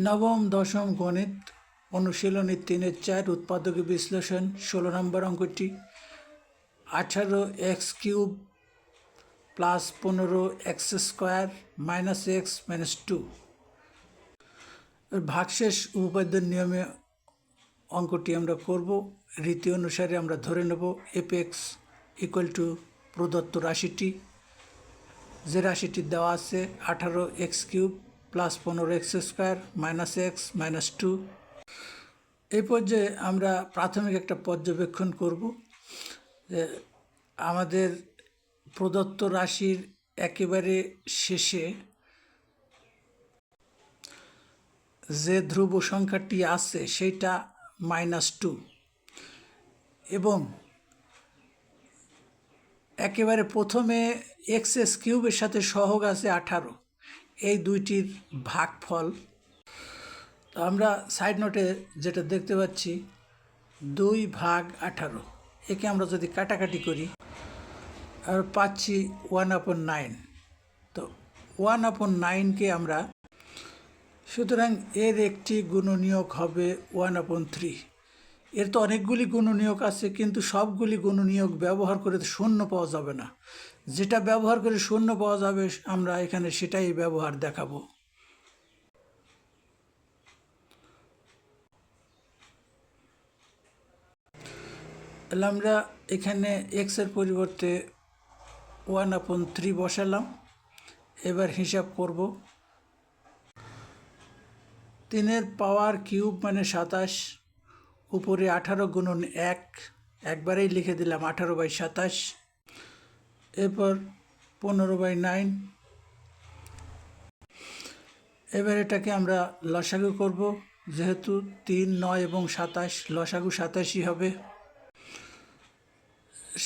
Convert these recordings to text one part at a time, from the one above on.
নবম দশম গণিত অনুশীলনী 3-4 উৎপাদক বিশ্লেষণ 16 নম্বর অঙ্কটি 18x³ plus 15x² minus x minus 2 ভাগশেষ উপপাদ্যের নিয়মে অঙ্কটি আমরা করব। রীতি অনুসারে আমরা ধরে নেব f(x) = প্রদত্ত রাশিটি, যে রাশিটি দেওয়া আছে 18x³ plus 15x² minus x minus 2। এই পর্যায়ে আমরা প্রাথমিক একটা পর্যবেক্ষণ করব যে আমাদের প্রদত্ত রাশির একেবারে শেষে যে ধ্রুব সংখ্যাটি আছে সেইটা -2 এবং একেবারে প্রথমে x³ সাথে সহগ আছে 18, এই দুইটির ভাগফল আমরা সাইড নোটে যেটা দেখতে পাচ্ছি 2/18, একে আমরা যদি কাটাকাটি করি আর পাচ্ছি 1/9। তো 1/9কে আমরা, সুতরাং এর একটি গুণনীয়ক হবে 1/3। এর তো অনেকগুলি গুণনীয়ক আছে, কিন্তু সবগুলি গুণনীয়ক ব্যবহার করে শূন্য পাওয়া যাবে না। যেটা ব্যবহার করে শূন্য পাওয়া যাবে আমরা এখানে সেটাই ব্যবহার দেখাবো। তাহলে আমরা এখানে x এর পরিবর্তে 1/3 বসালাম। এবার হিসাব করব। 3 পাওয়ার কিউব মানে 27, উপরে 18 গুণন 1, একবারেই লিখে দিলাম 18/27। এরপর 15/9। এবার এটাকে আমরা লসাগু করব, যেহেতু 3, 9 এবং 27, লসাগু 87ই হবে।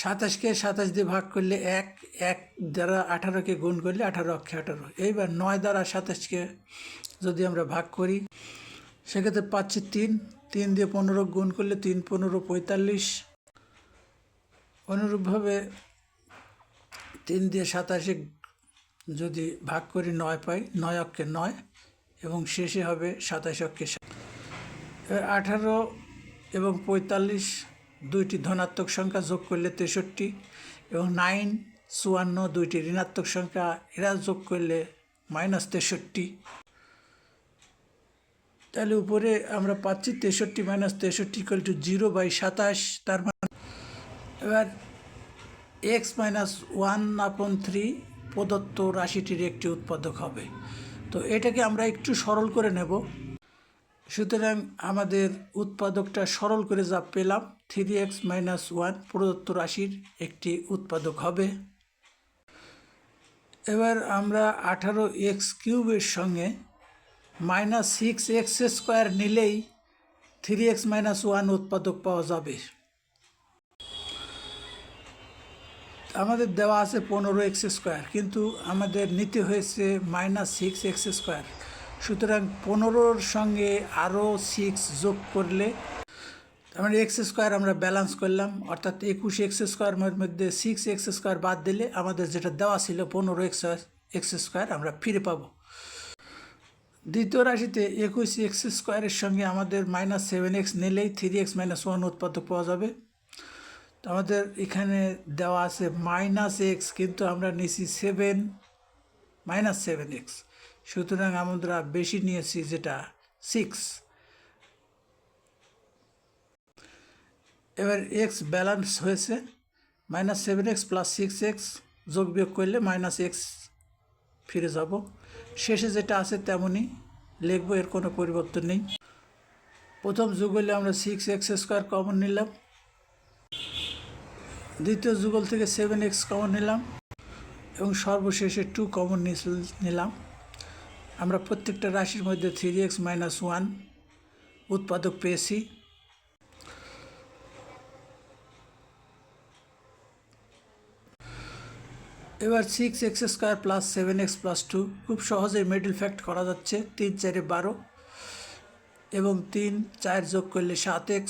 27কে 27 দিয়ে ভাগ করলে 1, 1 দ্বারা 18কে গুণ করলে 18 অক্ষে 18। এইবার 9 দ্বারা 27কে যদি আমরা ভাগ করি সেক্ষেত্রে পাচ্ছি 3, 3 দিয়ে 15 গুণ করলে 3 15 45। অনুরূপভাবে 3 দিয়ে 27 যদি ভাগ করি 9 পাই, 9 অক্ষে 9 এবং শেষে হবে 27 অক্ষে 7। এবার 18 এবং 45 দুইটি ধনাত্মক সংখ্যা, যোগ করলে 63, এবং 9, 54 দুইটি ঋণাত্মক সংখ্যা, এরা যোগ করলে -63। তাহলে উপরে আমরা পাচ্ছি 63 - 63 = 0/27। তার মানে এবার x - 1/3 প্রদত্ত রাশিটির একটি উৎপাদক হবে। তো এটাকে আমরা একটু সরল করে নেব। সুতরাং আমাদের উৎপাদকটা সরল করে যা পেলাম 3x - 1 প্রদত্ত রাশির একটি উৎপাদক হবে। এবার আমরা 18x³ এর সঙ্গে -6x² নিলেই 3x - 1 উৎপাদক পাওয়া যাবে। আমাদের দেওয়া আছে 15x², কিন্তু আমাদের নিতে হয়েছে -6x²। সুতরাং 15-র সঙ্গে আরও 6 যোগ করলে আমরা x² আমরা ব্যালেন্স করলাম, অর্থাৎ 21x² মধ্যে 6x² বাদ দিলে আমাদের যেটা দেওয়া ছিল 15x² আমরা ফিরে পাবো। দ্বিতীয় রাশিতে 21x² এর সঙ্গে আমাদের -7x নিলেই 3x - 1 উৎপাদক পাওয়া যাবে। তো আমাদের এখানে দেওয়া আছে -x, কিন্তু আমরা নিয়েছি -7x, সুতরাং আমরা বেশি নিয়েছি, যেটা 6। এবার x ব্যালেন্স হয়েছে, -7x প্লাস 6x যোগ বিয়োগ করলে -x ফিরে যাব। শেষে যেটা আছে তেমনই লিখব, এর কোনো পরিবর্তন নেই। প্রথম যুগলে আমরা 6x² কমন নিলাম, দ্বিতীয় যুগল থেকে 7x কমন নিলাম এবং সর্বশেষে 2 কমন নিলাম। আমরা প্রত্যেকটা রাশির মধ্যে 3x - 1 উৎপাদক পেয়েছি। এবার 6x² প্লাস 7x প্লাস 2 খুব সহজেই মিডল ফ্যাক্ট করা যাচ্ছে। 3 4 12 এবং 3 4 যোগ করলে 7x।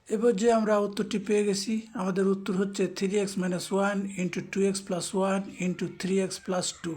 এবার যে আমরা উত্তরটি পেয়ে গেছি, আমাদের উত্তর হচ্ছে 3x - 1 × 2x + 1 × 3x + 2।